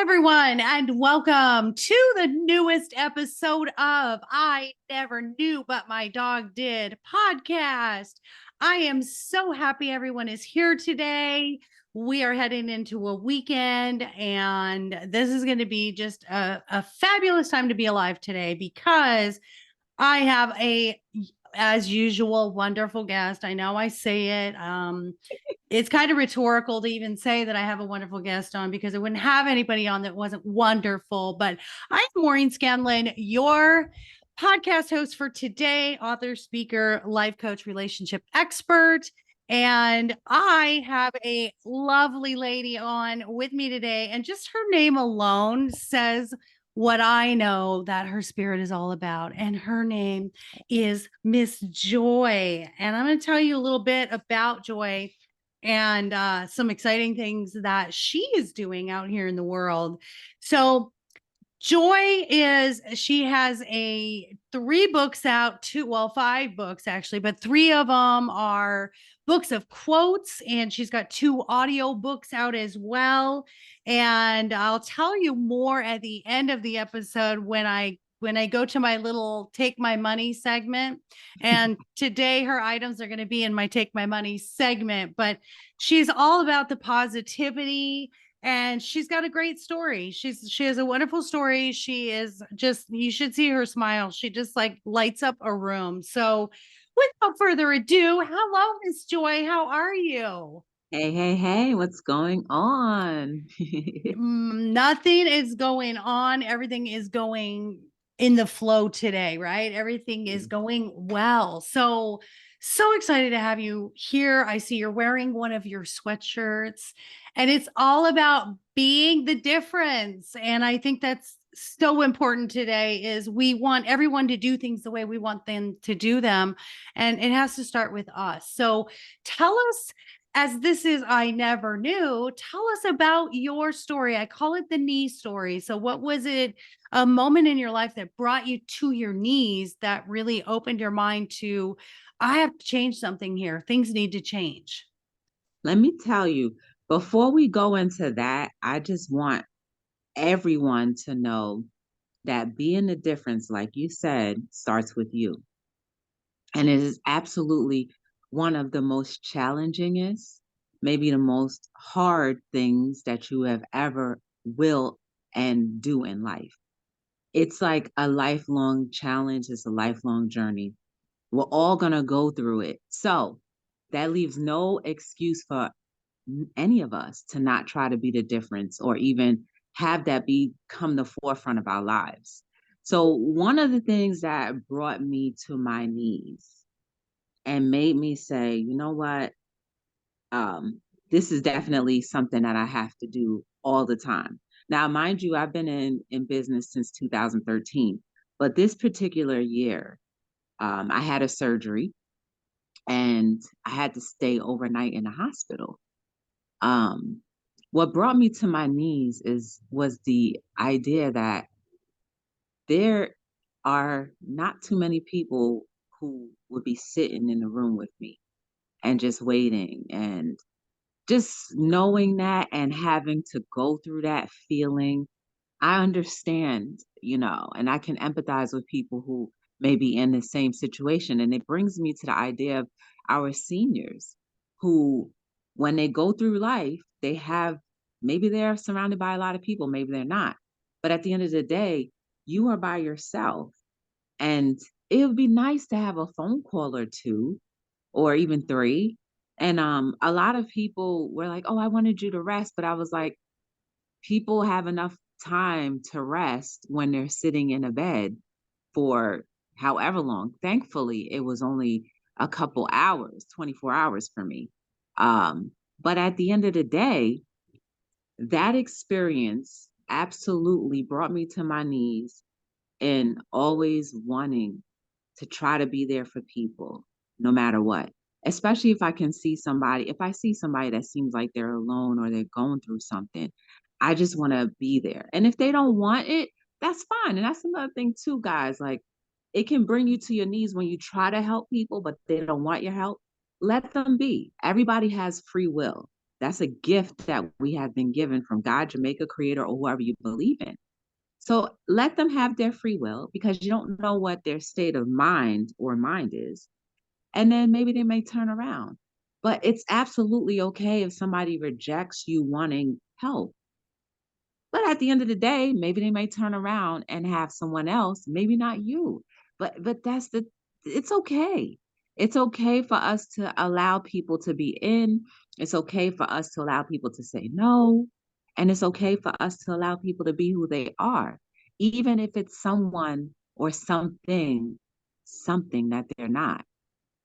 everyone, and welcome to the newest episode of I Never Knew But My Dog Did podcast. I am so happy everyone is here today. We are heading into a weekend, and this is going to be just a fabulous time to be alive today because I have as usual, wonderful guest. I know I say it. It's kind of rhetorical to even say that I have a wonderful guest on because I wouldn't have anybody on that wasn't wonderful. But I'm Maureen Scanlon, your podcast host for today, author, speaker, life coach, relationship expert. And I have a lovely lady on with me today. And just her name alone says what I know that her spirit is all about. And her name is Miss Joy. And I'm going to tell you a little bit about Joy and some exciting things that she is doing out here in the world. So she has three books out, five books actually, but three of them are books of quotes, and she's got two audio books out as well. And I'll tell you more at the end of the episode when I go to my little take my money segment. And today her items are going to be in my take my money segment, but she's all about the positivity. And she's got a great story. She has a wonderful story. She is just, you should see her smile. She just like lights up a room. So without further ado, hello, Miss Joy. How are you? Hey, what's going on? Nothing is going on. Everything is going in the flow today, right? Everything is going well. So excited to have you here. I see you're wearing one of your sweatshirts, and it's all about being the difference. And I think that's so important today is we want everyone to do things the way we want them to do them. And it has to start with us. So tell us, as this is I Never Knew, tell us about your story. I call it the knee story. So what was it, a moment in your life that brought you to your knees that really opened your mind to, I have to change something here. Things need to change. Let me tell you, before we go into that, I just want everyone to know that being the difference, like you said, starts with you. And it is absolutely one of the most challengingest, maybe the most hard things that you have ever will and do in life. It's like a lifelong challenge, it's a lifelong journey. We're all going to go through it. So that leaves no excuse for any of us to not try to be the difference or even have that become the forefront of our lives. So, one of the things that brought me to my knees and made me say, you know what, um, this is definitely something that I have to do all the time. Now, mind you, I've been in business since 2013, but this particular year, I had a surgery and I had to stay overnight in the hospital. Um, what brought me to my knees was the idea that there are not too many people who would be sitting in the room with me and just waiting and just knowing that and having to go through that feeling. I understand, and I can empathize with people who may be in the same situation. And it brings me to the idea of our seniors who, when they go through life, maybe they're surrounded by a lot of people, maybe they're not. But at the end of the day, you are by yourself. And it would be nice to have a phone call or two or even three. And a lot of people were like, oh, I wanted you to rest. But I was like, people have enough time to rest when they're sitting in a bed for however long. Thankfully, it was only a couple hours, 24 hours for me. But at the end of the day, that experience absolutely brought me to my knees and always wanting to try to be there for people no matter what. Especially if I see somebody that seems like they're alone or they're going through something, I just want to be there. And if they don't want it, that's fine. And that's another thing too, guys. Like it can bring you to your knees when you try to help people, but they don't want your help. Let them be. Everybody has free will. That's a gift that we have been given from God, Jamaica, creator, or whoever you believe in. So let them have their free will, because you don't know what their state of mind is. And then maybe they may turn around. But it's absolutely okay if somebody rejects you wanting help. But at the end of the day, maybe they may turn around and have someone else, maybe not you. But that's the it's okay. It's okay for us to allow people to be in. It's okay for us to allow people to say no. And it's okay for us to allow people to be who they are, even if it's someone or something that they're not,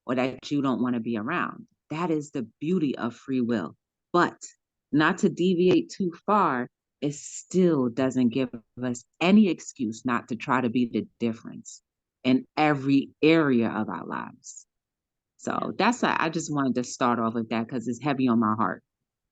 or that you don't want to be around. That is the beauty of free will. But not to deviate too far, it still doesn't give us any excuse not to try to be the difference in every area of our lives. Yeah. So I just wanted to start off with that because it's heavy on my heart.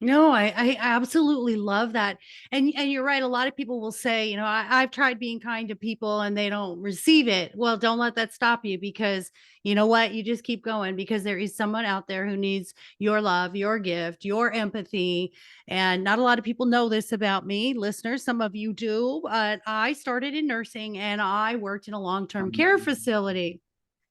No, I absolutely love that. And you're right. A lot of people will say, I've tried being kind to people and they don't receive it. Well, don't let that stop you, because you know what? You just keep going, because there is someone out there who needs your love, your gift, your empathy. And not a lot of people know this about me, listeners. Some of you do, but I started in nursing and I worked in a long-term care facility.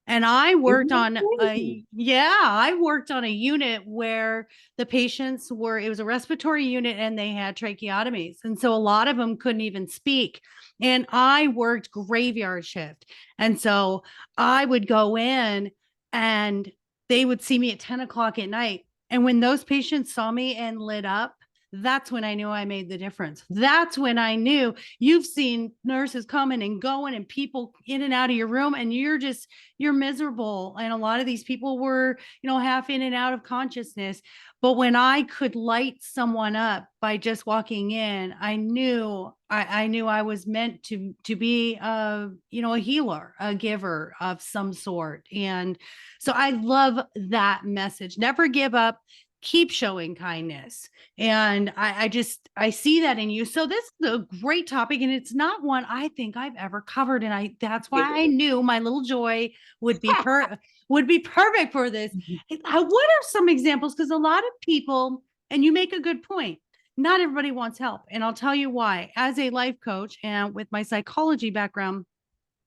And I Isn't worked that on crazy? I worked on a unit where the patients were, it was a respiratory unit and they had tracheotomies. And so a lot of them couldn't even speak. And I worked graveyard shift. And so I would go in and they would see me at 10 o'clock at night. And when those patients saw me and lit up, that's when I knew I made the difference. That's when I knew. You've seen nurses coming and going and people in and out of your room, and you're miserable. And a lot of these people were, half in and out of consciousness. But when I could light someone up by just walking in, I knew I was meant to be a healer, a giver of some sort. And so I love that message. Never give up. Keep showing kindness. And I see that in you. So this is a great topic, and it's not one I think I've ever covered. And that's why I knew my little Joy would be would be perfect for this. What are some examples? Because a lot of people, and you make a good point, not everybody wants help. And I'll tell you why. As a life coach and with my psychology background,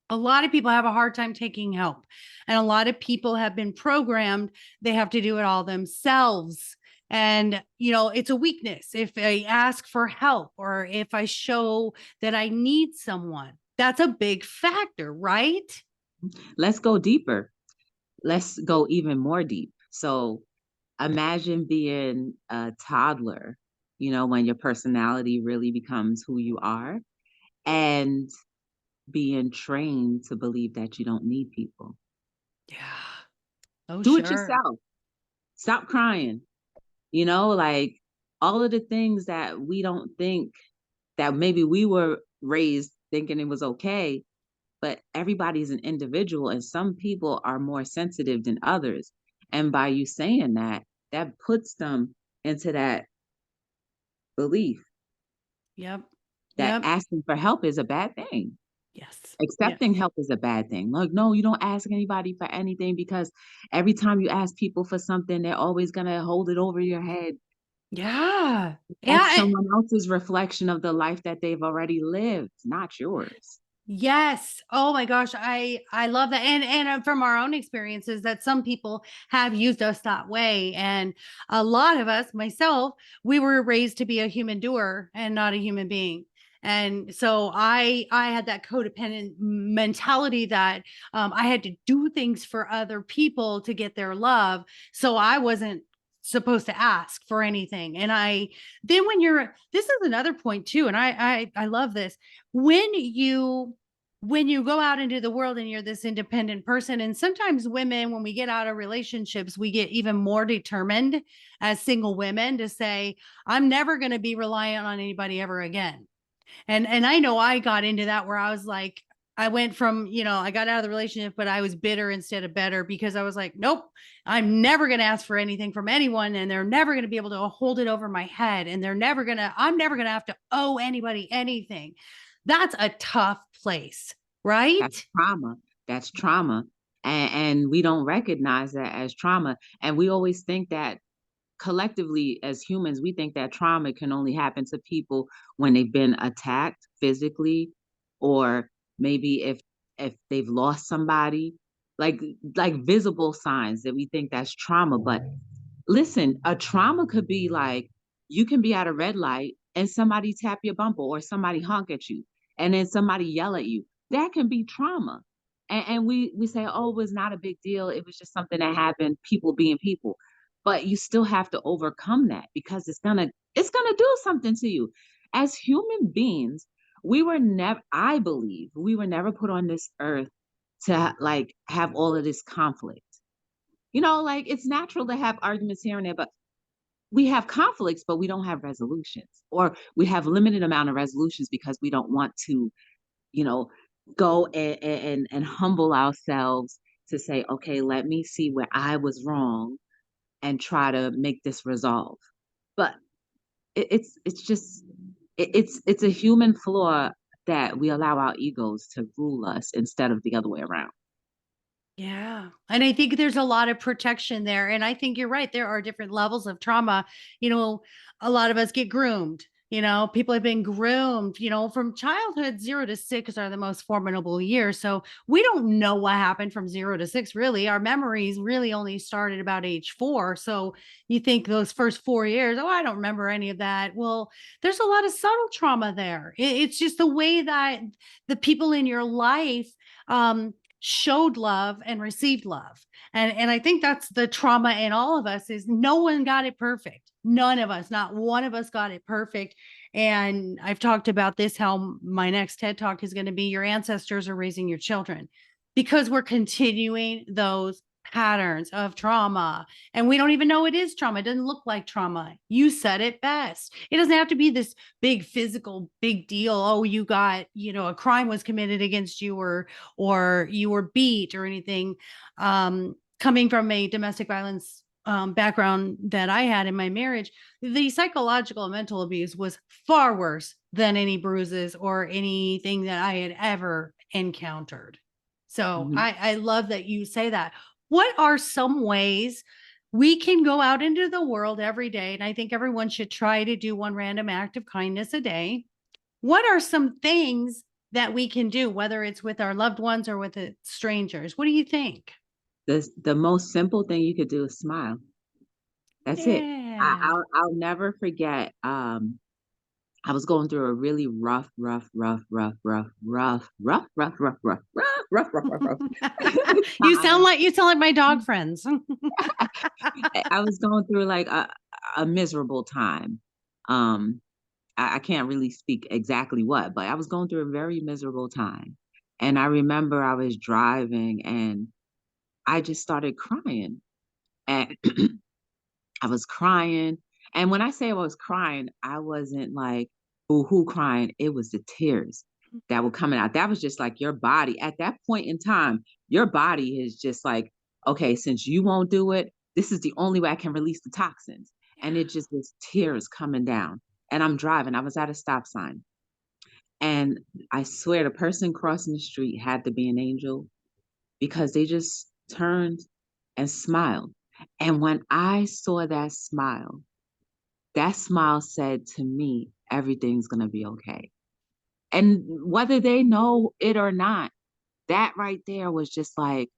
a lot of people have a hard time taking help. And a lot of people have been programmed, they have to do it all themselves. And, it's a weakness if I ask for help or if I show that I need someone. That's a big factor, right? Let's go deeper. Let's go even more deep. So imagine being a toddler, when your personality really becomes who you are, and being trained to believe that you don't need people. Yeah. Oh, Do it sure. yourself. Stop crying. Like all of the things that we don't think, that maybe we were raised thinking it was okay, but everybody's an individual and some people are more sensitive than others. And by you saying that, that puts them into that belief Yep. that Yep. asking for help is a bad thing. Yes. Accepting Yes. help is a bad thing. Like, no, you don't ask anybody for anything, because every time you ask people for something, they're always going to hold it over your head. Yeah. That's Yeah. someone else's reflection of the life that they've already lived, not yours. Yes. Oh my gosh, I love that. And from our own experiences, that some people have used us that way, and a lot of us, myself, we were raised to be a human doer and not a human being. And so I had that codependent mentality that I had to do things for other people to get their love. So I wasn't supposed to ask for anything. And I then when you're this is another point too, and I love this, when you go out into the world and you're this independent person. And sometimes women, when we get out of relationships, we get even more determined as single women to say, I'm never going to be reliant on anybody ever again. And I know I got into that where I was like, I went from, I got out of the relationship, but I was bitter instead of better, because I was like, nope, I'm never going to ask for anything from anyone. And they're never going to be able to hold it over my head. And I'm never going to have to owe anybody anything. That's a tough place, right? That's trauma. That's trauma. And we don't recognize that as trauma. And we always think that collectively as humans, we think that trauma can only happen to people when they've been attacked physically, or maybe if they've lost somebody, like like visible signs that we think that's trauma. But listen, a trauma could be like you can be at a red light and somebody tap your bumper or somebody honk at you and then somebody yell at you. That can be trauma. And we say, oh, it was not a big deal. It was just something that happened, people being people. But you still have to overcome that because it's gonna do something to you. As human beings, we were never, I believe, we were never put on this earth to like have all of this conflict. Like it's natural to have arguments here and there, but we have conflicts, but we don't have resolutions, or we have limited amount of resolutions because we don't want to, you know, go and humble ourselves to say, okay, let me see where I was wrong and try to make this resolve. But it's just it's a human flaw that we allow our egos to rule us instead of the other way around. Yeah. And I think there's a lot of protection there. And I think you're right. There are different levels of trauma. You know, a lot of us get groomed. People have been groomed, from childhood. 0 to 6 are the most formidable years. So we don't know what happened from 0 to 6, really. Our memories really only started about age 4. So you think those first 4 years, oh, I don't remember any of that. Well, there's a lot of subtle trauma there. It's just the way that the people in your life, showed love and received love. And I think that's the trauma in all of us, is no one got it perfect. None of us, not one of us got it perfect. And I've talked about this, how my next TED Talk is going to be your ancestors are raising your children, because we're continuing those patterns of trauma, and we don't even know it is trauma. It doesn't look like trauma. You said it best. It doesn't have to be this big physical big deal. Oh, you got, a crime was committed against you, or you were beat or anything. Coming from a domestic violence background that I had in my marriage, the psychological and mental abuse was far worse than any bruises or anything that I had ever encountered. So Mhm. I love that you say that. What are some ways we can go out into the world every day? And I think everyone should try to do one random act of kindness a day. What are some things that we can do, whether it's with our loved ones or with strangers? What do you think? The most simple thing you could do is smile. That's it. Yeah. I'll never forget. I was going through a really rough time. You sound like my dog friends. I was going through like a miserable time. Um, I can't really speak exactly what, but I was going through a very miserable time. And I remember I was driving and I just started crying. And I was crying. And when I say I was crying, I wasn't like boo-hoo crying. It was the tears that were coming out. That was just like your body. At that point in time, your body is just like, okay, since you won't do it, this is the only way I can release the toxins. And it just was tears coming down. And I'm driving. I was at a stop sign. And I swear the person crossing the street had to be an angel because they just turned and smiled. And when I saw that smile said to me, everything's going to be okay. And whether they know it or not, that right there was just like,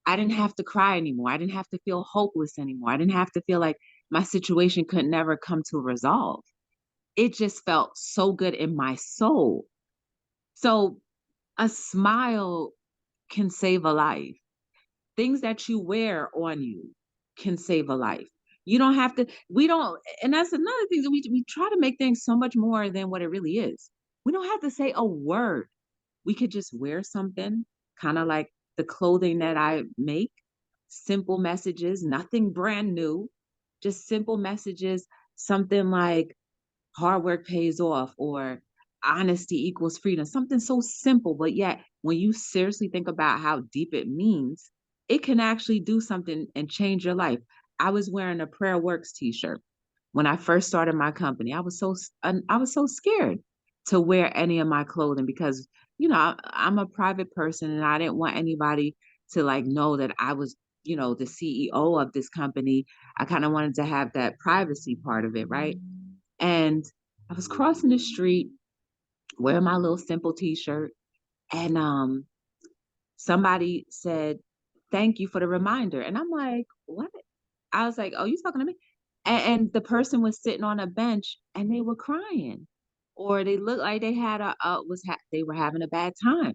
I didn't have to cry anymore. I didn't have to feel hopeless anymore. I didn't have to feel like my situation could never come to a resolve. It just felt so good in my soul. So a smile can save a life. Things that you wear on you can save a life. You don't have to, we don't, and that's another thing that we try to make things so much more than what it really is. We don't have to say a word. We could just wear something, kind of like the clothing that I make, simple messages, nothing brand new, just simple messages, something like hard work pays off or honesty equals freedom, something so simple, but yet when you seriously think about how deep it means, it can actually do something and change your life. I was wearing a prayer works t-shirt when I first started my company. I was so scared to wear any of my clothing because I'm a private person and I didn't want anybody to like know that I was the CEO of this company, I kind of wanted to have that privacy part of it, right? And I was crossing the street wearing my little simple t-shirt, and somebody said, "Thank you for the reminder." And I'm like, "What?" I was like, "Oh, you talking to me?" And the person was sitting on a bench and they were crying, or they looked like they had they were having a bad time.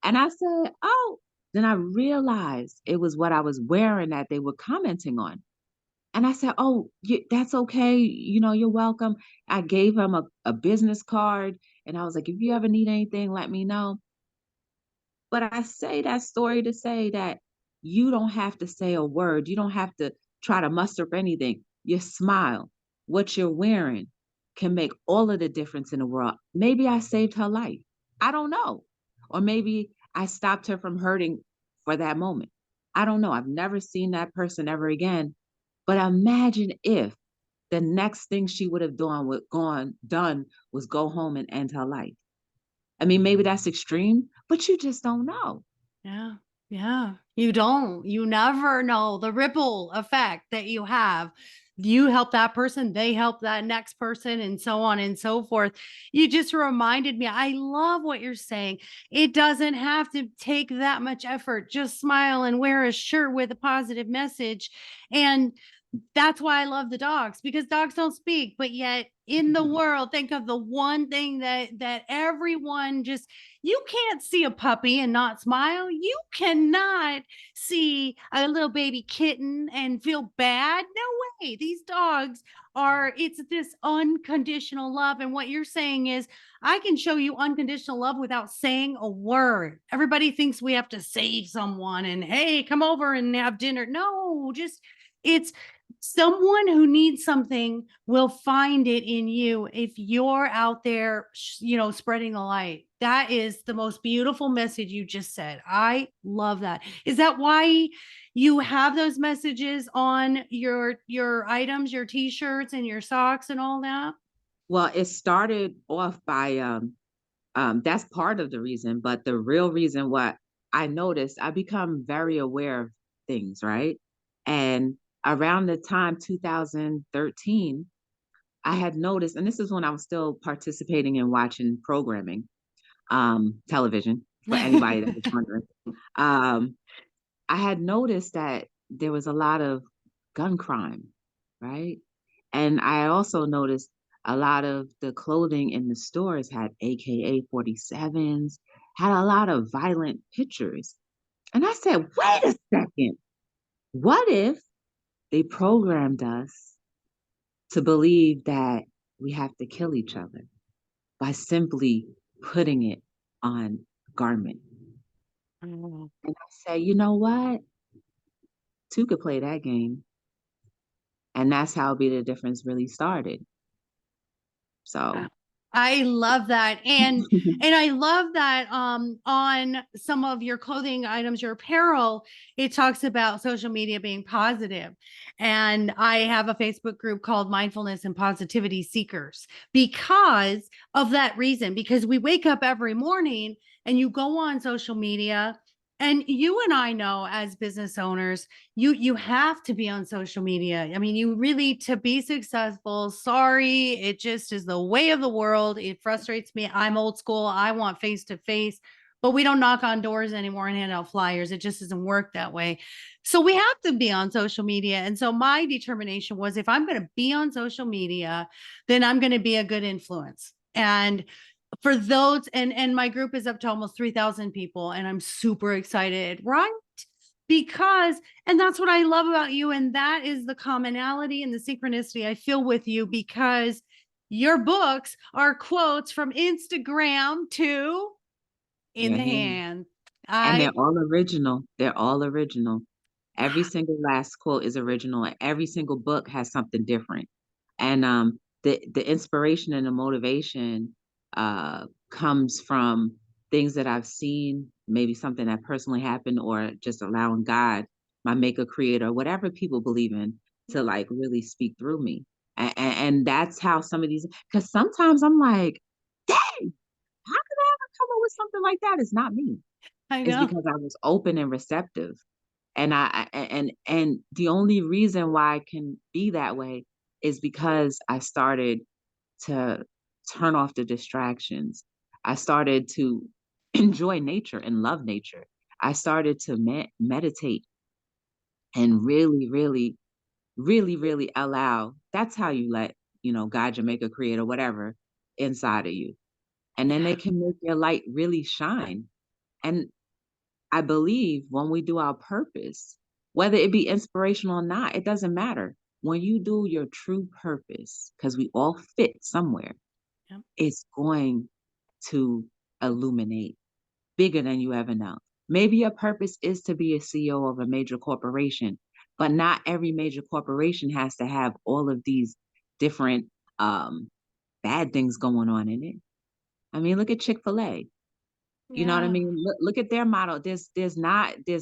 And I said, "Oh." Then I realized it was what I was wearing that they were commenting on. And I said, "Oh, that's okay. You're welcome." I gave him a business card, and I was like, "If you ever need anything, let me know." But I say that story to say that you don't have to say a word. You don't have to try to muster up anything. Your smile, what you're wearing can make all of the difference in the world. Maybe I saved her life. I don't know. Or maybe I stopped her from hurting for that moment. I don't know. I've never seen that person ever again. But imagine if the next thing she would have done was go home and end her life. I mean, maybe that's extreme, but you just don't know. Yeah. Yeah. You don't. You never know the ripple effect that you have. You help that person, they help that next person, and so on and so forth. You just reminded me. I love what you're saying. It doesn't have to take that much effort. Just smile and wear a shirt with a positive message. And that's why I love the dogs, because dogs don't speak, but yet in the world, think of the one thing that everyone just, you can't see a puppy and not smile. You cannot see a little baby kitten and feel bad. No way. These dogs are, it's this unconditional love. And what you're saying is, I can show you unconditional love without saying a word. Everybody thinks we have to save someone and, hey, come over and have dinner. No, just, it's someone who needs something will find it in you if you're out there, spreading the light. That is the most beautiful message you just said. I love that. Is that why you have those messages on your items, your t-shirts and your socks and all that? Well, it started off by that's part of the reason, but the real reason what I noticed, I become very aware of things, right? And around the time 2013, I had noticed, and this is when I was still participating in watching programming, television, for anybody that was wondering. Um, I had noticed that there was a lot of gun crime, right? And I also noticed a lot of the clothing in the stores had AKA 47s, had a lot of violent pictures. And I said, wait a second, what if they programmed us to believe that we have to kill each other by simply putting it on garment? Oh, And I say, you know what? Two could play that game. And that's how Be the Difference really started. wow. So I love that. And I love that on some of your clothing items, your apparel, it talks about social media being positive. And I have a Facebook group called Mindfulness and Positivity Seekers because of that reason, because we wake up every morning and you go on social media, and you and I know as business owners, you have to be on social media. I mean, you really, to be successful, sorry, it just is the way of the world. It frustrates me. I'm old school. I want face to face, but we don't knock on doors anymore and hand out flyers. It just doesn't work that way. So we have to be on social media. And so my determination was, if I'm going to be on social media, then I'm going to be a good influence. And for those, and my group is up to almost 3,000 people, and I'm super excited, right? Because, and that's what I love about you, and that is the commonality and the synchronicity I feel with you, because your books are quotes from Instagram to in yeah, the yeah. hand. And they're I all original. They're all original. Every single last quote is original, and every single book has something different. And the inspiration and the motivation comes from things that I've seen, maybe something that personally happened, or just allowing God, my maker, creator, whatever people believe in, to like really speak through me. And that's how some of these, because sometimes I'm like, dang, how could I ever come up with something like that? It's not me. I It's know. because I was open and receptive. And the only reason why I can be that way is because I started to turn off the distractions. I started to enjoy nature and love nature. I started to meditate and really allow. That's how you let, God, Jamaica, creator, whatever, inside of you. And then they Yeah. can make your light really shine. And I believe when we do our purpose, whether it be inspirational or not, it doesn't matter. When you do your true purpose, because we all fit somewhere, Yep. it's going to illuminate bigger than you ever know. Maybe your purpose is to be a CEO of a major corporation, but not every major corporation has to have all of these different um, bad things going on in it. I mean, look at Chick-fil-A. You know what I Yeah. mean? Look at their model. There's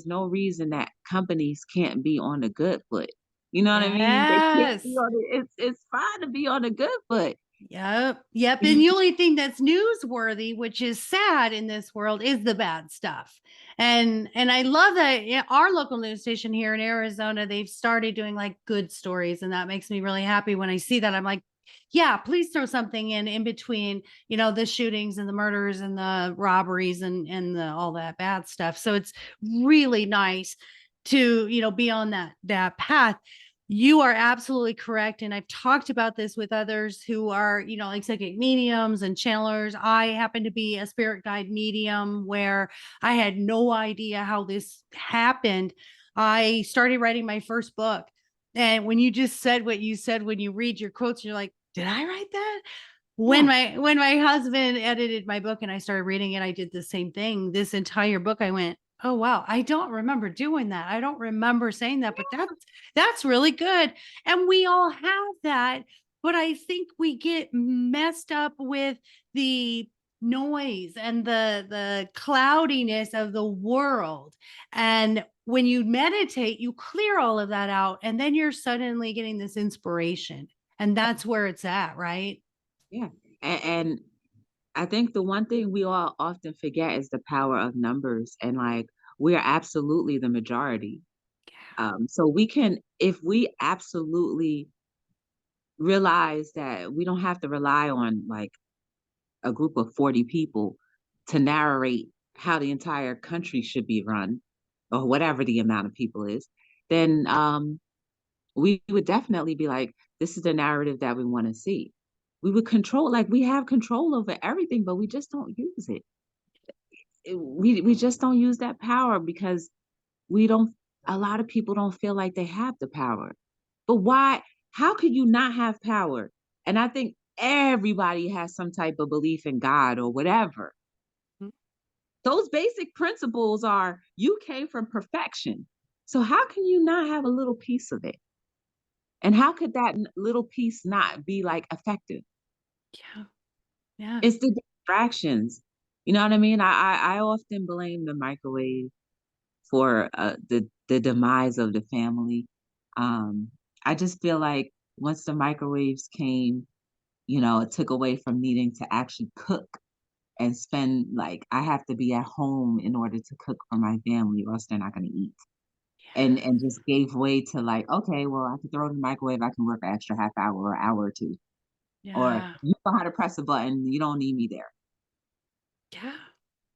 no reason that companies can't be on a good foot. You know what I mean? They can't be Yes. on it. It's fine to be on a good foot. Yep. Yep. And You- the only thing that's newsworthy, which is sad in this world, is the bad stuff. And I love that our local news station here in Arizona, they've started doing like good stories. And that makes me really happy when I see that. I'm like, yeah, please throw something in between, the shootings and the murders and the robberies and all that bad stuff. So it's really nice to, be on that path. You are absolutely correct. And I've talked about this with others who are, like psychic mediums and channelers. I happen to be a spirit guide medium where I had no idea how this happened. I started writing my first book. And when you just said what you said, when you read your quotes, you're like, did I write that? When yeah, my husband edited my book and I started reading it, I did the same thing. This entire book, I went, oh wow, I don't remember doing that. I don't remember saying that, but that's really good. And we all have that, but I think we get messed up with the noise and the cloudiness of the world. And when you meditate, you clear all of that out and then you're suddenly getting this inspiration. And that's where it's at, right? yeah. And I think the one thing we all often forget is the power of numbers, and like we are absolutely the majority. So we can, if we absolutely realize that we don't have to rely on like a group of 40 people to narrate how the entire country should be run, or whatever the amount of people is, then we would definitely be like, this is the narrative that we want to see. We would control, like we have control over everything, but we just don't use it. We just don't use that power because we don't, a lot of people don't feel like they have the power. But why? How could you not have power? And I think everybody has some type of belief in God or whatever. Those basic principles are, you came from perfection. So how can you not have a little piece of it? And how could that little piece not be like effective? Yeah. Yeah. It's the distractions. You know what I mean? I often blame the microwave for the demise of the family. I just feel like once the microwaves came, it took away from needing to actually cook and spend, like, I have to be at home in order to cook for my family or else they're not going to eat. And just gave way to like, okay, well, I can throw it in the microwave, I can work an extra half hour or hour or two. Or Yeah. you know how to press a button, you don't need me there. Yeah.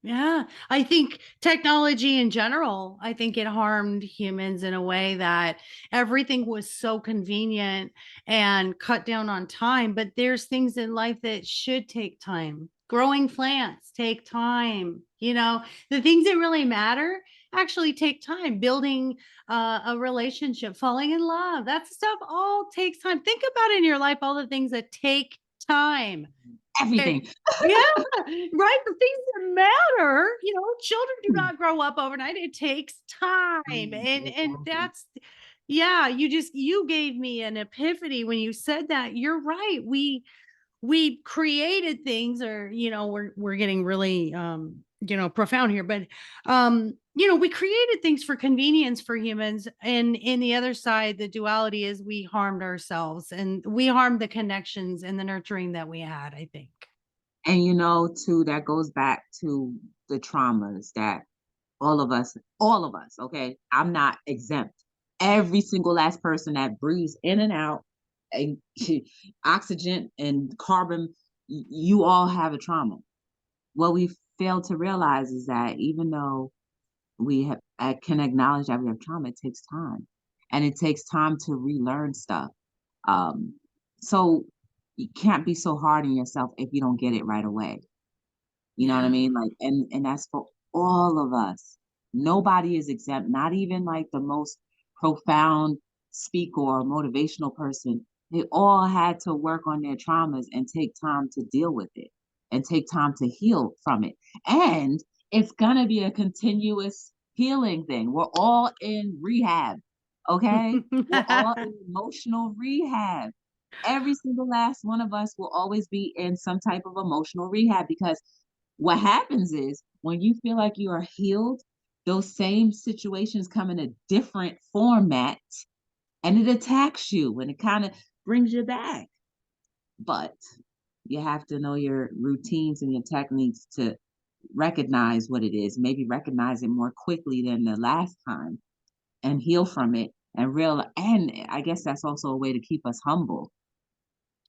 Yeah. I think technology in general, I think it harmed humans in a way that everything was so convenient and cut down on time. But there's things in life that should take time. Growing plants take time. The things that really matter actually take time. Building a relationship, falling in love, that stuff all takes time. Think about in your life all the things that take time. There, Everything. yeah, right. The things that matter, children do not grow up overnight. It takes time. And Exactly. that's yeah, you gave me an epiphany when you said that. You're right. We created things, or we're getting really profound here, but we created things for convenience for humans, and in the other side, the duality is we harmed ourselves and we harmed the connections and the nurturing that we had, I think. And too, that goes back to the traumas that all of us, okay? I'm not exempt. Every single last person that breathes in and out, and oxygen and carbon, you all have a trauma. What we fail to realize is that even though I can acknowledge that we have trauma, it takes time, and it takes time to relearn stuff. Um, so you can't be so hard on yourself if you don't get it right away. You know what I Yeah. mean? Like, and that's for all of us. Nobody is exempt, not even like the most profound speaker or motivational person. They all had to work on their traumas and take time to deal with it and take time to heal from it. And it's gonna be a continuous healing thing. We're all in rehab, okay? We're all in emotional rehab. Every single last one of us will always be in some type of emotional rehab because what happens is when you feel like you are healed, those same situations come in a different format and it attacks you and it kind of brings you back. But you have to know your routines and your techniques to recognize what it is, maybe recognize it more quickly than the last time and heal from it and I guess that's also a way to keep us humble.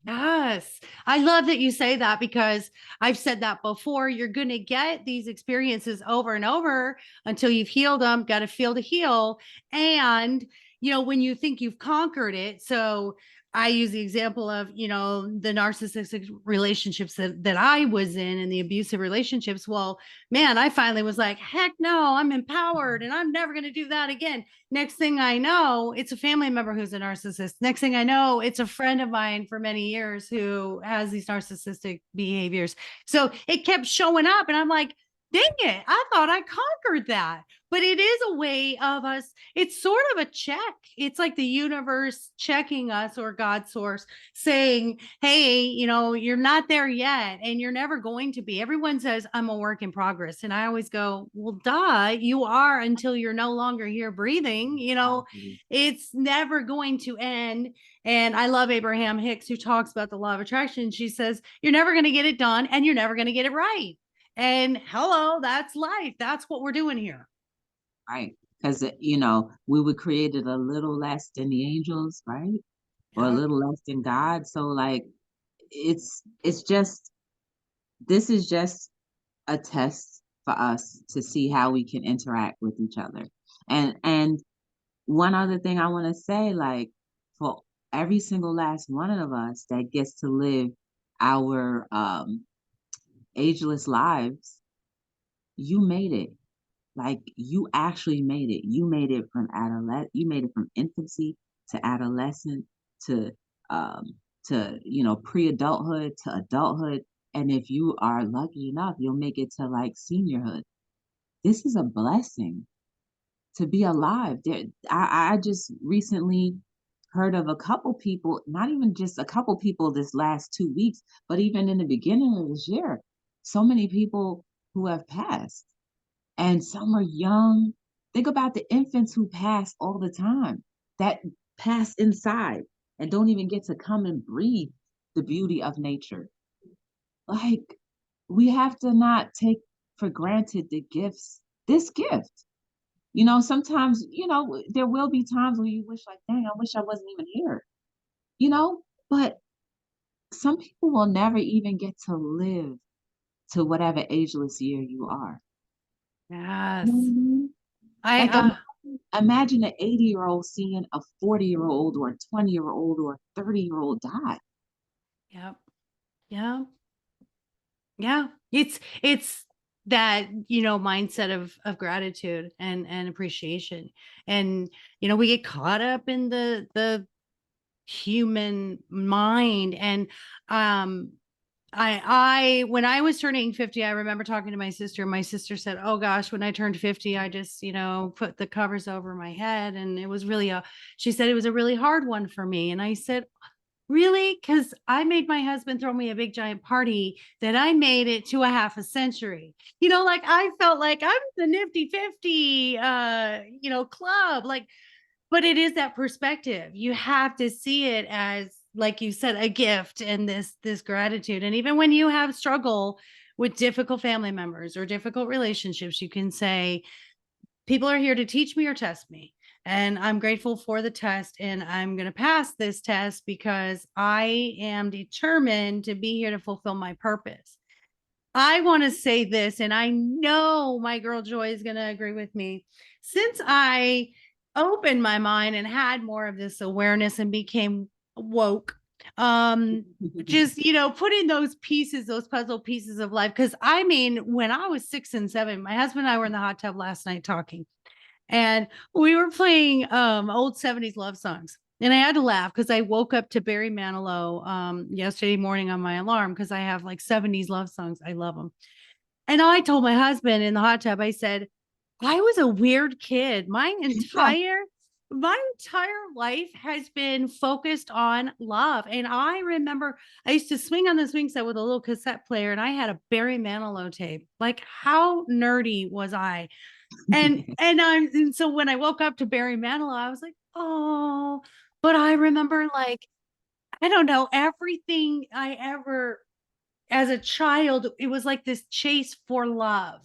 Yes. I love that you say that because I've said that before. You're going to get these experiences over and over until you've healed them, got to feel to heal. And, when you think you've conquered it. So I use the example of, the narcissistic relationships that I was in and the abusive relationships. Well, man, I finally was like, heck no, I'm empowered and I'm never going to do that again. Next thing I know, it's a family member who's a narcissist. Next thing I know, it's a friend of mine for many years who has these narcissistic behaviors. So it kept showing up. And I'm like, dang it, I thought I conquered that. But it is a way of us, it's sort of a check. It's like the universe checking us or God source saying, hey, you're not there yet and you're never going to be. Everyone says, I'm a work in progress. And I always go, well, duh, you are until you're no longer here breathing. Exactly. It's never going to end. And I love Abraham Hicks, who talks about the law of attraction. She says, you're never going to get it done and you're never going to get it right. And hello, that's life. That's what we're doing here. Right. Because, we were created a little less than the angels, right? Or a Yeah. little less than God. So like it's just this is just a test for us to see how we can interact with each other. And one other thing I want to say, like for every single last one of us that gets to live our ageless lives, you made it. Like you actually made it. You made it from you made it from infancy to adolescent to um pre-adulthood to adulthood. And if you are lucky enough, you'll make it to like seniorhood. This is a blessing to be alive. I just recently heard of a couple people, not even just a couple people this last 2 weeks, but even in the beginning of this year, so many people who have passed and some are young. Think about the infants who pass all the time, that pass inside and don't even get to come and breathe the beauty of nature. Like, we have to not take for granted this gift. Sometimes, there will be times where you wish, like, dang, I wish I wasn't even here, but some people will never even get to live to whatever ageless year you are. You know what I Yes. mean? I Like imagine an 80-year-old seeing a 40-year-old or a 20-year-old or a 30-year-old die. Yep. Yeah. Yeah. It's that, mindset of gratitude and appreciation. And, we get caught up in the human mind. And I when I was turning 50, I remember talking to my sister. My sister said, oh gosh, when I turned 50, I just, put the covers over my head. And it was really she said it was a really hard one for me. And I said, really? Because I made my husband throw me a big giant party that I made it to a half a century. Like I felt like I'm the nifty 50 club. Like, but it is that perspective. You have to see it as, like you said, a gift and this gratitude. And even when you have struggle with difficult family members or difficult relationships, you can say, people are here to teach me or test me. And I'm grateful for the test. And I'm going to pass this test because I am determined to be here to fulfill my purpose. I want to say this, and I know my girl Joy is going to agree with me. Since I opened my mind and had more of this awareness and became woke, just, putting those pieces, those puzzle pieces of life. Cause I mean, when I was 6 and 7, my husband and I were in the hot tub last night talking, and we were playing old 70s love songs. And I had to laugh because I woke up to Barry Manilow yesterday morning on my alarm because I have like 70s love songs. I love them. And I told my husband in the hot tub, I said, I was a weird kid. My entire life has been focused on love. And I remember I used to swing on the swing set with a little cassette player and I had a Barry Manilow tape. Like, how nerdy was I? And so when I woke up to Barry Manilow, I was like, oh, but I remember, like, I don't know, everything I ever as a child, it was like this chase for love.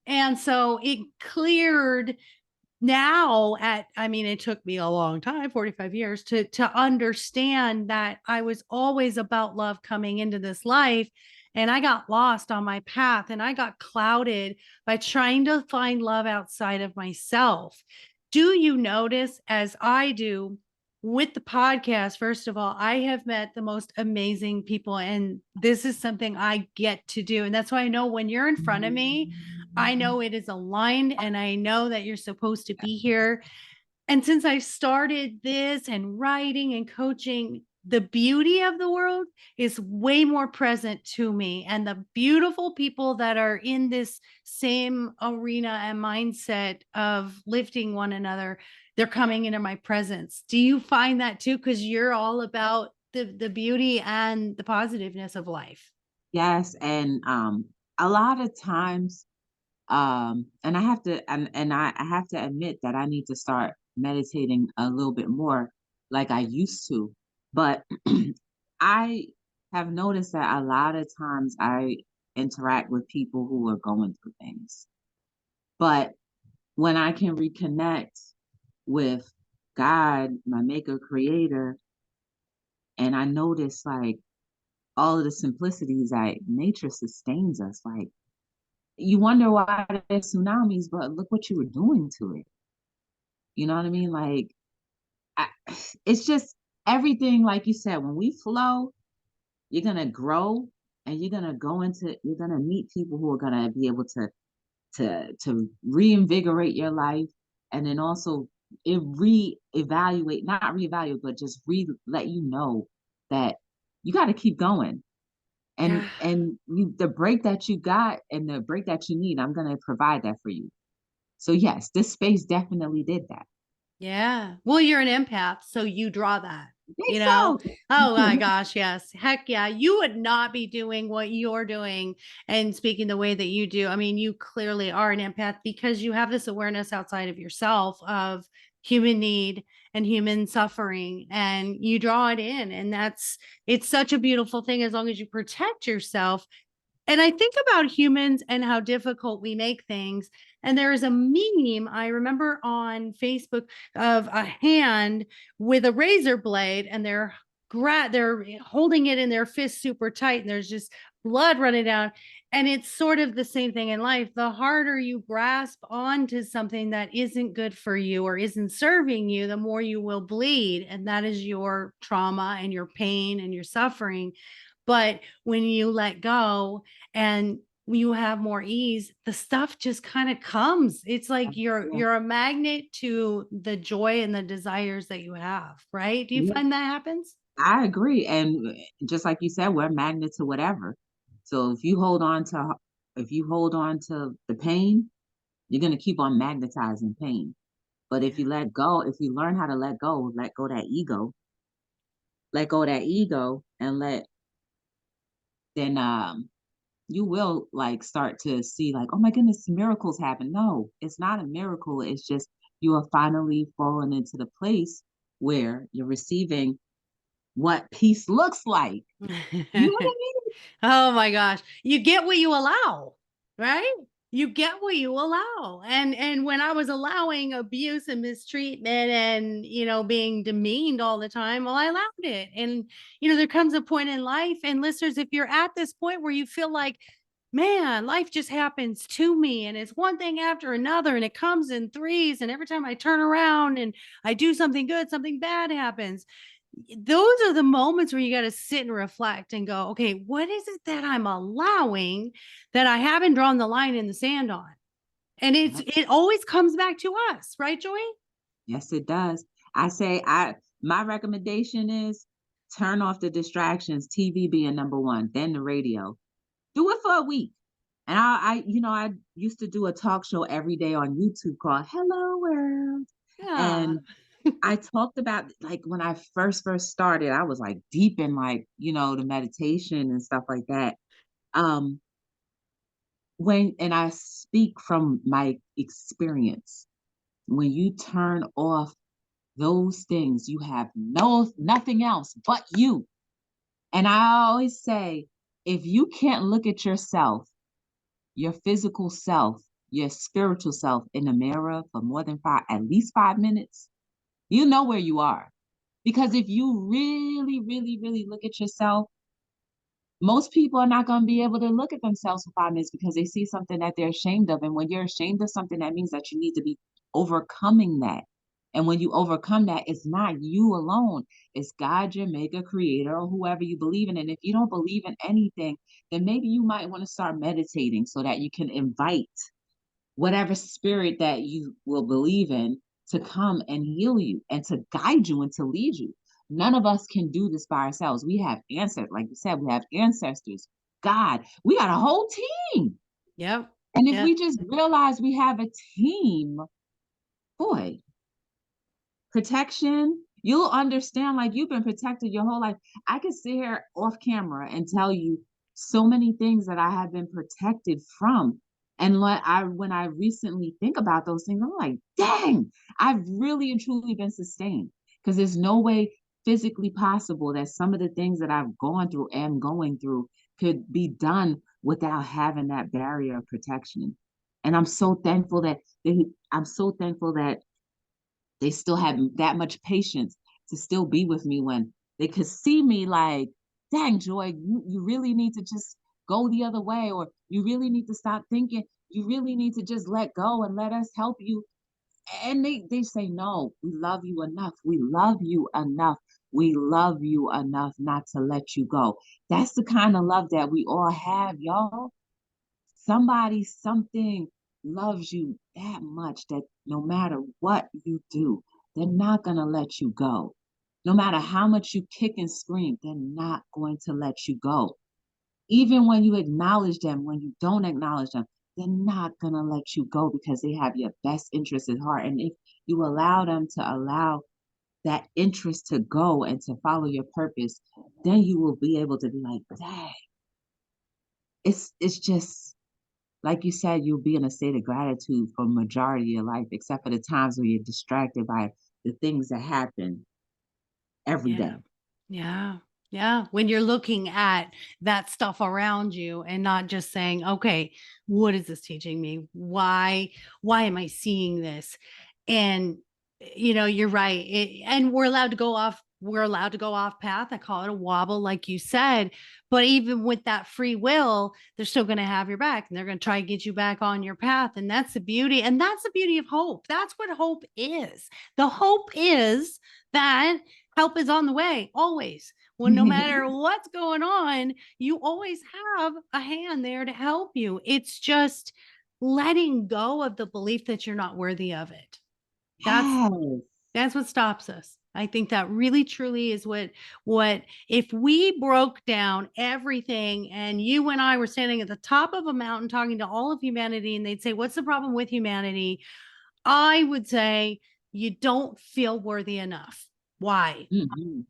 And so it cleared now I mean, it took me a long time, 45 years to understand that I was always about love coming into this life. And I got lost on my path and I got clouded by trying to find love outside of myself. Do you notice, as I do with the podcast? First of all, I have met the most amazing people, and this is something I get to do. And that's why I know when you're in front of me, I know it is aligned and I know that you're supposed to be here. And since I started this and writing and coaching, the beauty of the world is way more present to me. And the beautiful people that are in this same arena and mindset of lifting one another, they're coming into my presence. Do you find that too? Because you're all about the beauty and the positiveness of life. Yes, and a lot of times, and I have to admit that I need to start meditating a little bit more like I used to. But I have noticed that a lot of times I interact with people who are going through things. But when I can reconnect with God, my maker creator, and I notice like all of the simplicities that nature sustains us, like you wonder why there's tsunamis, but look what you were doing to it. You know what I mean? Like, I, it's just everything, like you said, when we flow, you're going to grow and you're going to meet people who are going to be able to reinvigorate your life. And then also not reevaluate, but just let you know that you got to keep going. Yeah. And the break that you got and the break that you need, I'm going to provide that for you. So yes, this space definitely did that. Yeah. Well, you're an empath, so you draw that, I you think know? Oh my so. gosh, yes. Heck yeah. You would not be doing what you're doing and speaking the way that you do. I mean, you clearly are an empath because you have this awareness outside of yourself of human need and human suffering, and you draw it in. And it's such a beautiful thing as long as you protect yourself. And I think about humans and how difficult we make things. And there is a meme I remember on Facebook of a hand with a razor blade, and they're holding it in their fist super tight, and there's just blood running down. And it's sort of the same thing in life. The harder you grasp onto something that isn't good for you or isn't serving you, the more you will bleed. And that is your trauma and your pain and your suffering. But when you let go and you have more ease, the stuff just kind of comes. It's like you're Yeah, you're a magnet to the joy and the desires that you have, right? Do you yeah, find that happens? I agree. And just like you said, we're magnets to whatever. So if you hold on to the pain, you're gonna keep on magnetizing pain. But if Yeah. you let go, if you learn how to let go that ego and then you will like start to see like, oh my goodness, miracles happen. No, it's not a miracle. It's just you are finally falling into the place where you're receiving what peace looks like. You know what I Oh my gosh. You get what you allow, right? You get what you allow. And when I was allowing abuse and mistreatment and, being demeaned all the time, well, I allowed it. And, there comes a point in life, and listeners, if you're at this point where you feel like, man, life just happens to me and it's one thing after another and it comes in threes, and every time I turn around and I do something good, something bad happens. Those are the moments where you got to sit and reflect and go, okay, what is it that I'm allowing that I haven't drawn the line in the sand on? And Yep. it always comes back to us, right, Joy? Yes, it does. I say my recommendation is turn off the distractions, TV being number one, then the radio. Do it for a week. And I used to do a talk show every day on YouTube called Hello World. Yeah. And I talked about, like, when I first started, I was like deep in, like, the meditation and stuff like that. Um, and I speak from my experience. When you turn off those things, you have nothing else but you. And I always say, if you can't look at yourself, your physical self, your spiritual self in the mirror for more than at least 5 minutes, you know where you are. Because if you really, really, really look at yourself, most people are not going to be able to look at themselves for 5 minutes because they see something that they're ashamed of. And when you're ashamed of something, that means that you need to be overcoming that. And when you overcome that, it's not you alone. It's God, your maker, creator, or whoever you believe in. And if you don't believe in anything, then maybe you might want to start meditating so that you can invite whatever spirit that you will believe in to come and heal you and to guide you and to lead you. None of us can do this by ourselves. We have ancestors, like you said, we have ancestors, God. We got a whole team. Yep. And if Yeah. we just realize we have a team, boy, protection, you'll understand, like, you've been protected your whole life. I could sit here off camera and tell you so many things that I have been protected from. And when I recently think about those things, I'm like, dang, I've really and truly been sustained. Because there's no way physically possible that some of the things that I've gone through and going through could be done without having that barrier of protection. And I'm so thankful that they still had that much patience to still be with me when they could see me like, dang, Joy, you really need to just go the other way, or you really need to stop thinking. You really need to just let go and let us help you. And they say, no, we love you enough. We love you enough. We love you enough not to let you go. That's the kind of love that we all have, y'all. Somebody, something loves you that much that no matter what you do, they're not going to let you go. No matter how much you kick and scream, they're not going to let you go. Even when you acknowledge them, when you don't acknowledge them, they're not going to let you go because they have your best interest at heart. And if you allow them to allow that interest to go and to follow your purpose, then you will be able to be like, dang, it's just like you said, you'll be in a state of gratitude for majority of your life, except for the times where you're distracted by the things that happen every Yeah. day. Yeah. Yeah. When you're looking at that stuff around you and not just saying, okay, what is this teaching me? Why am I seeing this? And you're right. And we're allowed to go off path. I call it a wobble, like you said. But even with that free will, they're still going to have your back, and they're going to try to get you back on your path. And that's the beauty. And that's the beauty of hope. That's what hope is. The hope is that help is on the way always. Well, no matter what's going on, you always have a hand there to help you. It's just letting go of the belief that you're not worthy of it. That's Yes. that's what stops us. I think that really truly is what if we broke down everything and you and I were standing at the top of a mountain talking to all of humanity, and they'd say, "What's the problem with humanity?" I would say, "You don't feel worthy enough." Why? Mhm.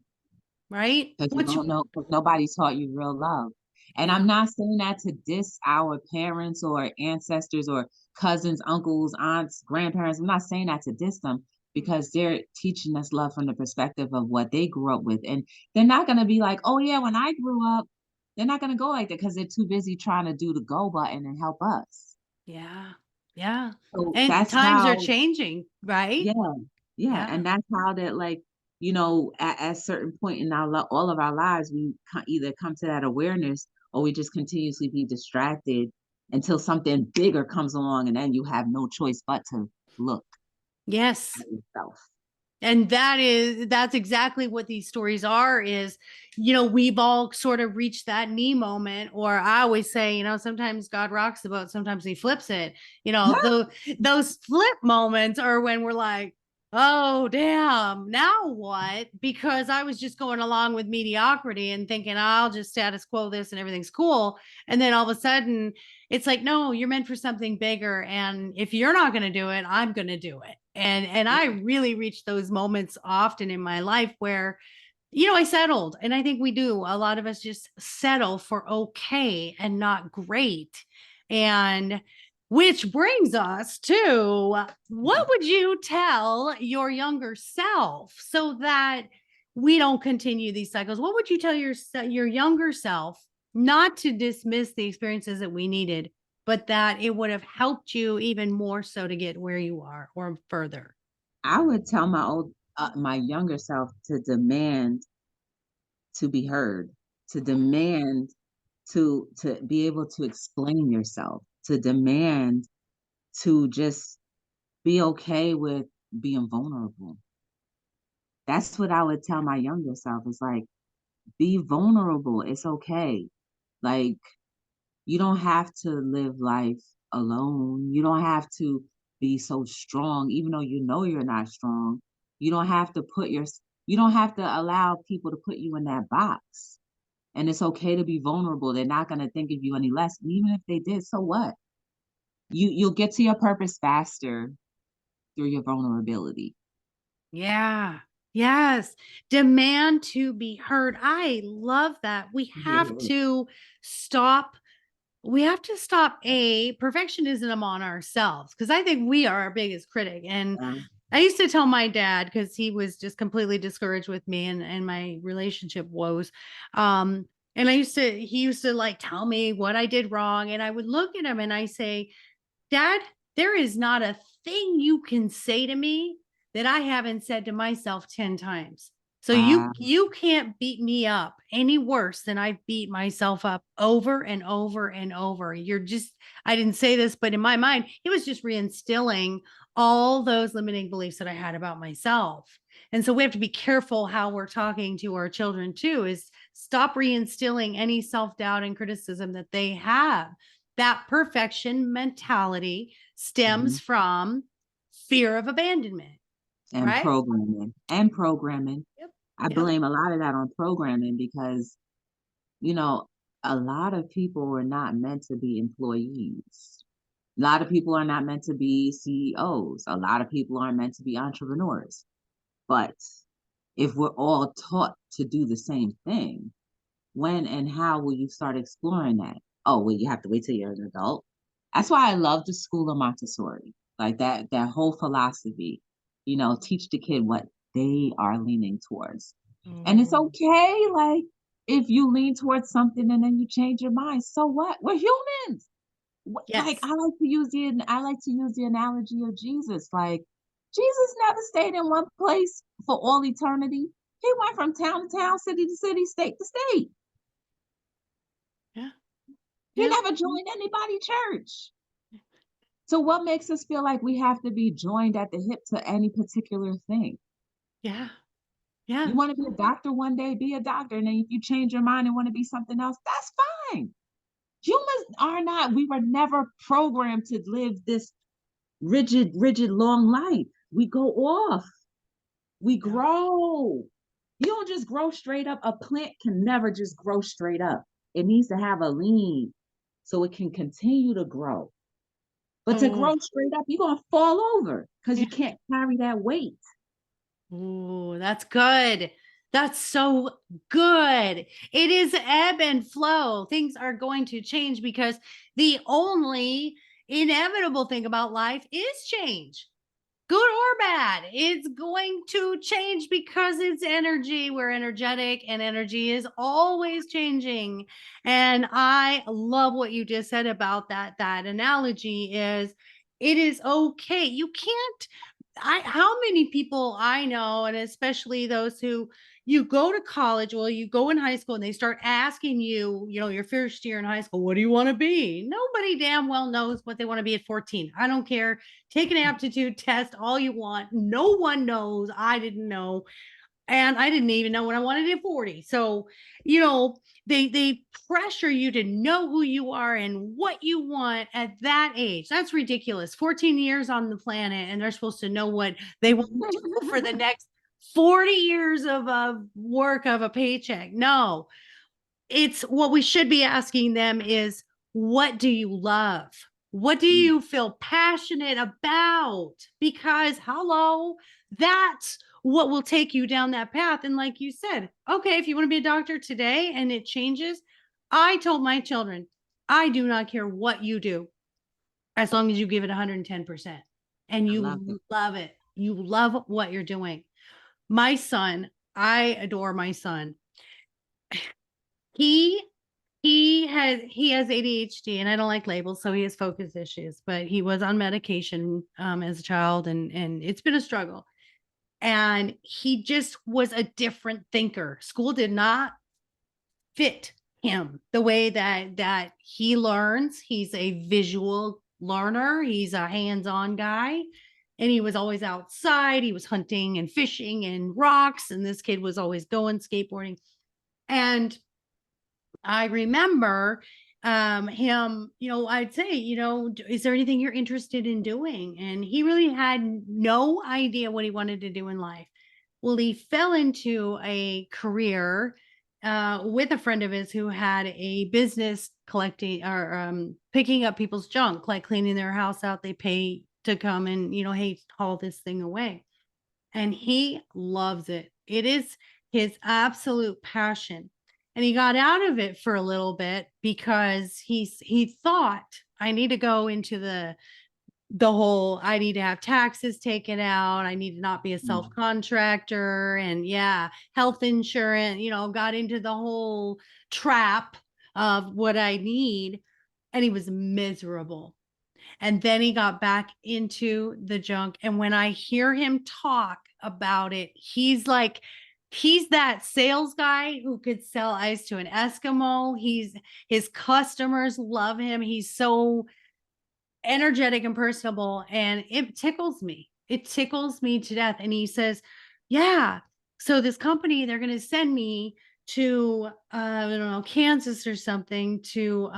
Right? Because you What's don't know, because nobody taught you real love. And Yeah. I'm not saying that to diss our parents or ancestors or cousins, uncles, aunts, grandparents. I'm not saying that to diss them because they're teaching us love from the perspective of what they grew up with. And they're not going to be like, oh, yeah, when I grew up, they're not going to go like that because they're too busy trying to do the go button and help us. Yeah. Yeah. So And that's times are how, changing, right? yeah, yeah, Yeah. and that's how that, like, at a certain point in all of our lives, we either come to that awareness or we just continuously be distracted until something bigger comes along, and then you have no choice but to look Yes. at yourself. And that's exactly what these stories are, is, we've all sort of reached that knee moment, or I always say, sometimes God rocks the boat, sometimes he flips it. Those flip moments are when we're like, oh damn, now what? Because I was just going along with mediocrity and thinking I'll just status quo this and everything's cool. And then all of a sudden it's like, no, you're meant for something bigger. And if you're not going to do it, I'm going to do it. And I really reach those moments often in my life where, I settled. And I think we do. A lot of us just settle for okay and not great. And which brings us to, what would you tell your younger self so that we don't continue these cycles? What would you tell your younger self, not to dismiss the experiences that we needed, but that it would have helped you even more so to get where you are or further? I would tell my younger self to demand to be heard, to demand to be able to explain yourself, to demand to just be okay with being vulnerable. That's what I would tell my younger self. It's like, be vulnerable. It's okay. Like, you don't have to live life alone. You don't have to be so strong, even though you know you're not strong. You don't have to you don't have to allow people to put you in that box. And it's okay to be vulnerable. They're not going to think of you any less. And even if they did, so what? You'll get to your purpose faster through your vulnerability. Yeah. Yes. Demand to be heard. I love that. Yeah. Stop. We have to stop perfectionism on ourselves, because I think we are our biggest critic. And Um, I used to tell my dad, because he was just completely discouraged with me and my relationship woes. And he used to like tell me what I did wrong. And I would look at him and I say, Dad, there is not a thing you can say to me that I haven't said to myself 10 times. So uh, you can't beat me up any worse than I beat myself up over and over and over. I didn't say this, but in my mind, it was just reinstilling all those limiting beliefs that I had about myself. And so we have to be careful how we're talking to our children too, is stop reinstilling any self-doubt and criticism that they have. That perfection mentality stems mhm. from fear of abandonment, And right? programming. Yep. I Yep. blame a lot of that on programming because, you know, a lot of people were not meant to be employees. A lot of people are not meant to be CEOs. A lot of people aren't meant to be entrepreneurs. But if we're all taught to do the same thing, when and how will you start exploring that? Oh, well, you have to wait till you're an adult. That's why I love the school of Montessori. Like that whole philosophy, teach the kid what they are leaning towards. And it's Mm, okay, like if you lean towards something and then you change your mind, so what? We're humans. Like yes. I like to use the analogy of Jesus. Like Jesus never stayed in one place for all eternity. He went from town to town, city to city, state to state. Yeah. He Yeah. never joined anybody's church. So what makes us feel like we have to be joined at the hip to any particular thing? Yeah. You Yeah. want to be a doctor one day, be a doctor, and then if you change your mind and want to be something else, that's fine. Humans are not, we were never programmed to live this rigid, long life. We go off, we Yeah. grow. You don't just grow straight up. A plant can never just grow straight up. It needs to have a lean so it can continue to grow. But to Oh, grow straight up, you're gonna fall over because yeah. you can't carry that weight. Oh, that's good. That's so good. It is ebb and flow. Things are going to change because the only inevitable thing about life is change. good or bad. It's going to change because it's energy. We're energetic and energy is always changing. And I love what you just said about that. That analogy is it is okay. You can't how many people I know, and especially those who you go to college, well, you go in high school and they start asking you, your first year in high school, what do you want to be? Nobody damn well knows what they want to be at 14. I don't care. Take an aptitude test all you want. No one knows. I didn't know. And I didn't even know what I wanted at 40. So, they pressure you to know who you are and what you want at that age. That's ridiculous. 14 years on the planet and they're supposed to know what they want to do for the next 40 years of work of a paycheck. No, it's what we should be asking them is, what do you love? What do Mm, you feel passionate about? Because hello, that's what will take you down that path. And like you said, okay, if you want to be a doctor today and it changes, I told my children, I do not care what you do as long as you give it 110% and I love it. you love it. You love what you're doing. My son, I adore my son. He he has ADHD, and I don't like labels, so he has focus issues, but he was on medication as a child, and it's been a struggle. And he just was a different thinker. School did not fit him the way that he learns. He's a visual learner. He's a hands-on guy. And he was always outside. He was hunting and fishing and rocks. And this kid was always going skateboarding. And I remember him, I'd say, is there anything you're interested in doing? And he really had no idea what he wanted to do in life. Well, he fell into a career with a friend of his who had a business collecting or picking up people's junk, like cleaning their house out. They pay to come and, hey, haul this thing away. And he loves it. It is his absolute passion. And he got out of it for a little bit because he thought, I need to go into the whole, I need to have taxes taken out. I need to not be a self Mm, contractor, and yeah, health insurance, got into the whole trap of what I need. And he was miserable. And then he got back into the junk. And when I hear him talk about it, he's that sales guy who could sell ice to an Eskimo. His customers love him. He's so energetic and personable, and it tickles me. It tickles me to death. And he says, yeah, so this company, they're going to send me to I don't know, Kansas or something, to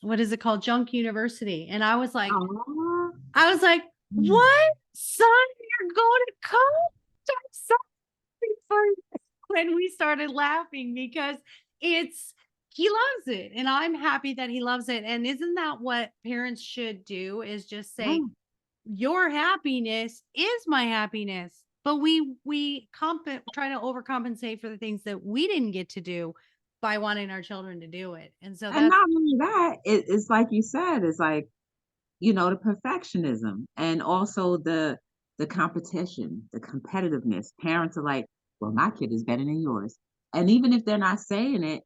what is it called, Junk University. And aw, I was like, mm, what, son, you're going to college? I'm sorry for you. When we started laughing because it's he loves it, and I'm happy that he loves it. And isn't that what parents should do, is just say, yeah. your happiness is my happiness. But we try to overcompensate for the things that we didn't get to do by wanting our children to do it. And so And that's not only that, it's like you said, it's like, the perfectionism and also the competition, the competitiveness. Parents are like, well, my kid is better than yours. And even if they're not saying it,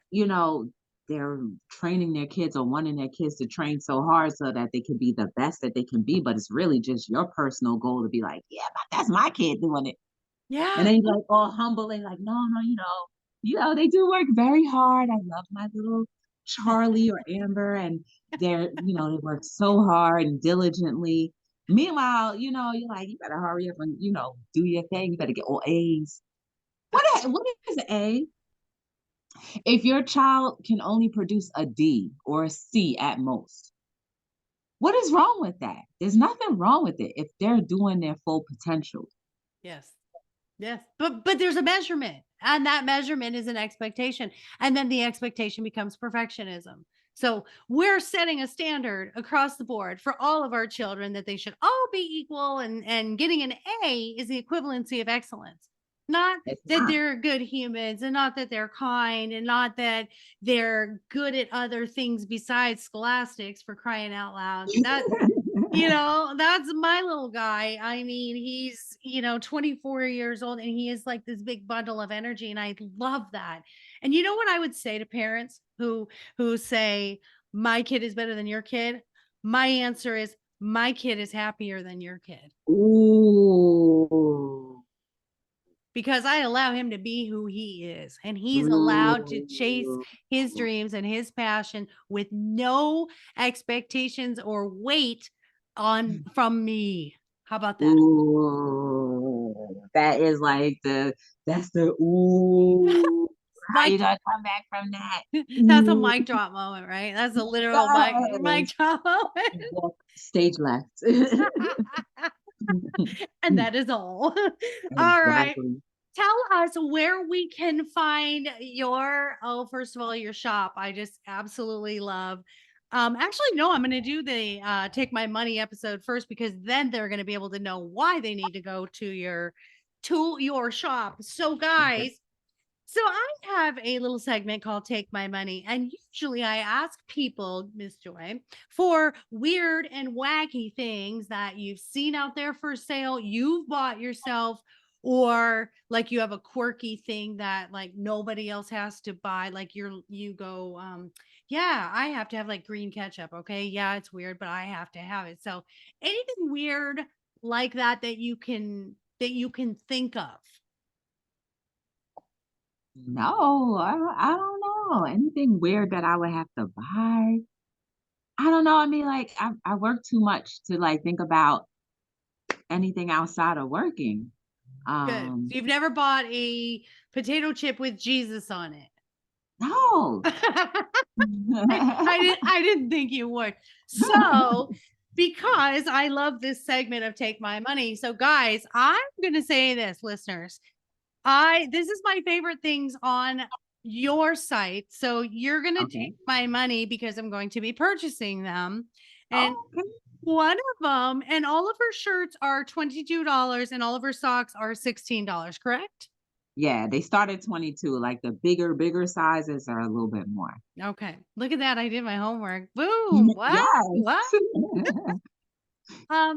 you know, they're training their kids or wanting their kids to train so hard so that they can be the best that they can be. But it's really just your personal goal to be like, yeah, but that's my kid doing it. And yeah. then you're like all humble and like, no, no, they do work very hard. I love my little Charlie or Amber, and they work so hard and diligently. Meanwhile, you're like, you better hurry up and, do your thing. You better get all A's. What is an A? If your child can only produce a D or a C at most, what is wrong with that? There's nothing wrong with it if they're doing their full potential. Yes. Yes. But there's a measurement, and that measurement is an expectation. And then the expectation becomes perfectionism. So we're setting a standard across the board for all of our children that they should all be equal, and getting an A is the equivalency of excellence. Not It's that not. they're good humans, and not that they're kind, and not that they're good at other things besides scholastics, for crying out loud. That's my little guy. I mean, he's, 24 years old and he is like this big bundle of energy and I love that. And you know what I would say to parents who say my kid is better than your kid? My answer is my kid is happier than your kid Ooh. because I allow him to be who he is and he's allowed to chase Ooh. his dreams and his passion with no expectations or weight on from me. How about that? Ooh. That is like that's the ooh. How Mike, you gonna come back from that? that's a Ooh. mic drop moment, right? That's a literal mic Yes. drop moment. Walk stage left. And that is all. All right. Exactly. Tell us where we can find first of all, your shop. I just absolutely love. Actually, no, I'm going to do the take my money episode first because then they're going to be able to know why they need to go to your shop. So, Okay. guys, so I have a little segment called Take My Money. And usually I ask people, Miss Joy, for weird and wacky things that you've seen out there for sale, you've bought yourself, or like you have a quirky thing that like nobody else has to buy. Like you go, yeah, I have to have like green ketchup. Okay. Yeah, it's weird, but I have to have it. So anything weird like that you can think of. No, I don't know. Anything weird that I would have to buy? I don't know. I mean, like, I work too much to like think about anything outside of working. Good. Um, So you've never bought a potato chip with Jesus on it. no. I didn't think you would. So because I love this segment of Take My Money. So guys, I'm gonna say this, listeners. This is my favorite things on your site. So you're gonna take Okay. my money because I'm going to be purchasing them. And Oh, okay. one of them, and all of her shirts are $22 and all of her socks are $16, correct? Yeah, they start at 22. Like the bigger sizes are a little bit more. Okay. Look at that. I did my homework. Boom. What? What? Yes.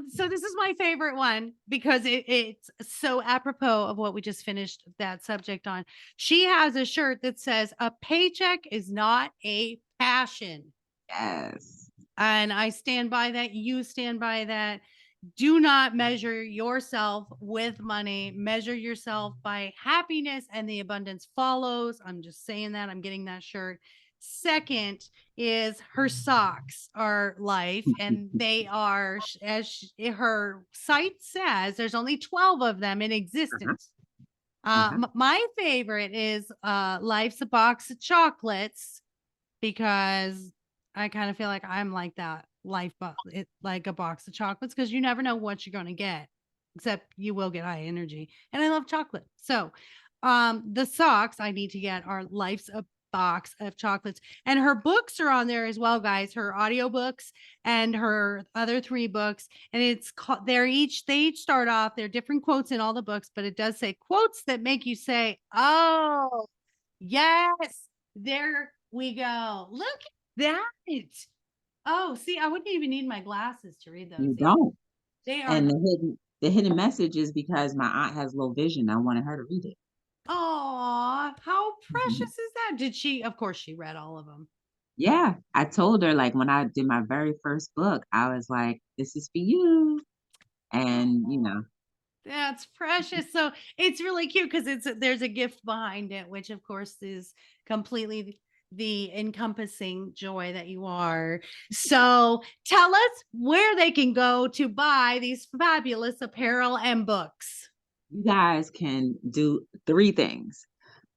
So this is my favorite one because it's so apropos of what we just finished that subject on. She has a shirt that says a paycheck is not a passion. Yes. And I stand by that. You stand by that. Do not measure yourself with money. Measure yourself by happiness and the abundance follows. I'm just saying that. I'm getting that shirt. Second is her socks are life, and they are, as her site says, there's only 12 of them in Uh-huh. existence. Uh-huh. My favorite is Life's a Box of Chocolates because I kind of feel like I'm like that like a box of chocolates because you never know what you're going to get, except you will get high energy. And I love chocolate. So, the socks I need to get are Life's a Box of Chocolates. And her books are on there as well, guys. Her audiobooks and her other three books. And it's called, they each start off, they're different quotes in all the books, but it does say quotes that make you say, oh, yes, there we go. Look at that. Oh, see, I wouldn't even need my glasses to read those. You don't. They are, And the hidden message is because my aunt has low vision. I wanted her to read it. oh, how Mhm. precious is that? Of course, she read all of them. Yeah, I told her like when I did my very first book, I was like, "This is for you," and Oh, that's precious. So it's really cute because there's a gift behind it, which of course is completely the encompassing joy that you are. So tell us where they can go to buy these fabulous apparel and books. you guys can do three things.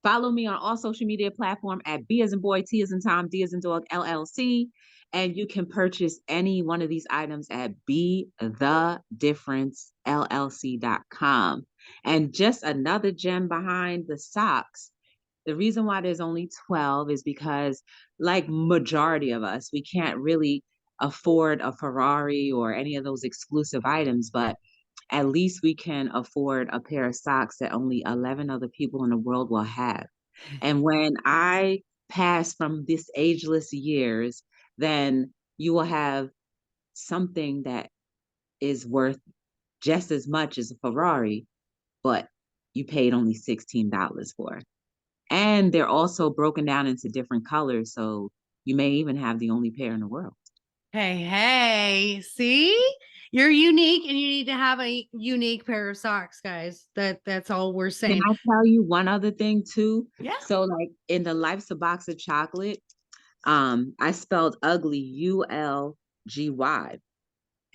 Follow me on all social media platform at B as in boy, T as in Tom, D as in dog, LLC. And you can purchase any one of these items at BeTheDifferenceLLC.com. And just another gem behind the socks. The reason why there's only 12 is because, like majority of us, we can't really afford a Ferrari or any of those exclusive items, but at least we can afford a pair of socks that only 11 other people in the world will have. And when I pass from this ageless years, then you will have something that is worth just as much as a Ferrari, but you paid only $16 for. And they're also broken down into different colors. So you may even have the only pair in the world. Hey, see? You're unique and you need to have a unique pair of socks, guys. That's all we're Can saying. I tell you one other thing too? Yeah. So like in the Life's a Box of Chocolate, I spelled ugly ULGY.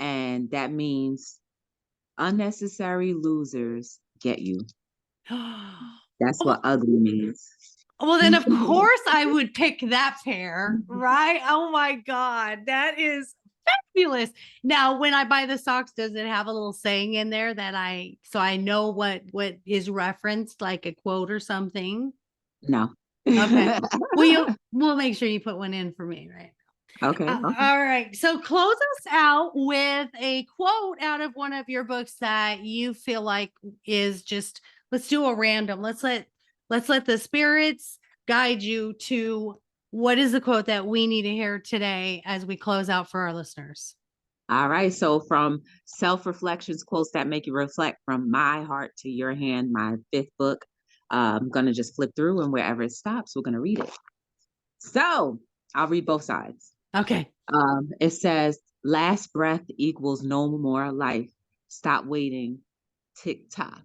And that means unnecessary losers get you. That's Oh, what ugly means. well, then of course I would pick that pair, right? Oh my God, that is fabulous. Now, when I buy the socks, does it have a little saying in there that so I know what is referenced, like a quote or something? No. Okay. We'll make sure you put one in for me, right? Okay. Okay. All right. So close us out with a quote out of one of your books that you feel like is just, let's do a random. Let's let the spirits guide you to what is the quote that we need to hear today as we close out for our listeners. All right. So from Self Reflections, quotes that make you reflect, from my heart to your hand, my fifth book. I'm going to just flip through, and wherever it stops, we're going to read it. So I'll read both sides. Okay. It says, last breath equals no more life. Stop waiting. Tick tock.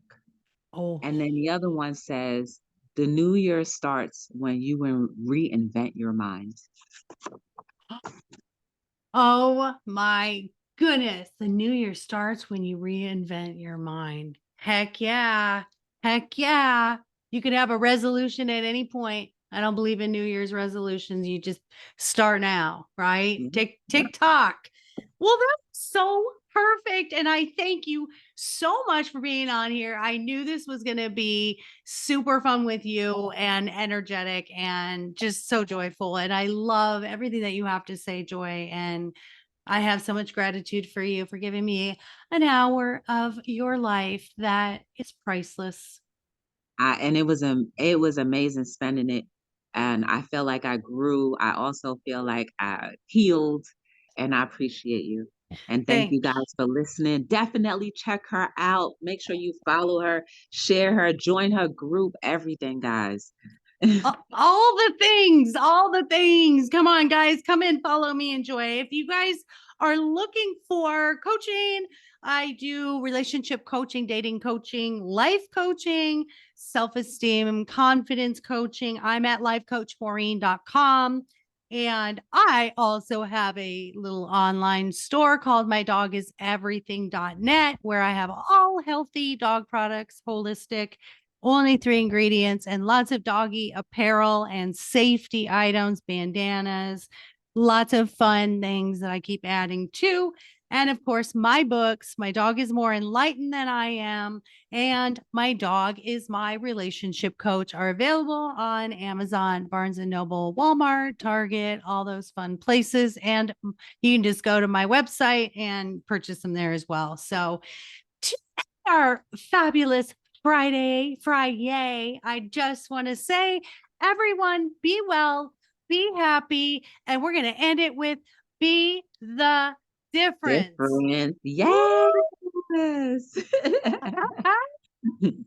Oh. And then the other one says, the new year starts when you reinvent your mind. Oh my goodness. The new year starts when you reinvent your mind. Heck yeah. Heck yeah. You could have a resolution at any point. I don't believe in New Year's resolutions. You just start now, right? Mhm. Tick tock. Well, that's so perfect. And I thank you so much for being on here. I knew this was going to be super fun with you and energetic and just so joyful. And I love everything that you have to say, Joy. And I have so much gratitude for you for giving me an hour of your life that is priceless. And it was amazing spending it. And I feel like I grew. I also feel like I healed, and I appreciate you. And thank Thank you guys for listening. Definitely check her out. Make sure you follow her, share her, join her group, everything, guys. all the things, all the things. Come on, guys, come in, follow me, enjoy. If you guys are looking for coaching, I do relationship coaching, dating coaching, life coaching, self-esteem, confidence coaching. I'm at lifecoachmaureen.com. And I also have a little online store called mydogiseverything.net, where I have all healthy dog products, holistic, only 3 ingredients, and lots of doggy apparel and safety items, bandanas, lots of fun things that I keep adding to. And of course, my books, My Dog is More Enlightened Than I Am, and My Dog is My Relationship Coach are available on Amazon, Barnes and Noble, Walmart, Target, all those fun places. And you can just go to my website and purchase them there as well. So, to our fabulous Friday, I just want to say, everyone, be well, be happy, and we're going to end it with be the difference. Different. Yes.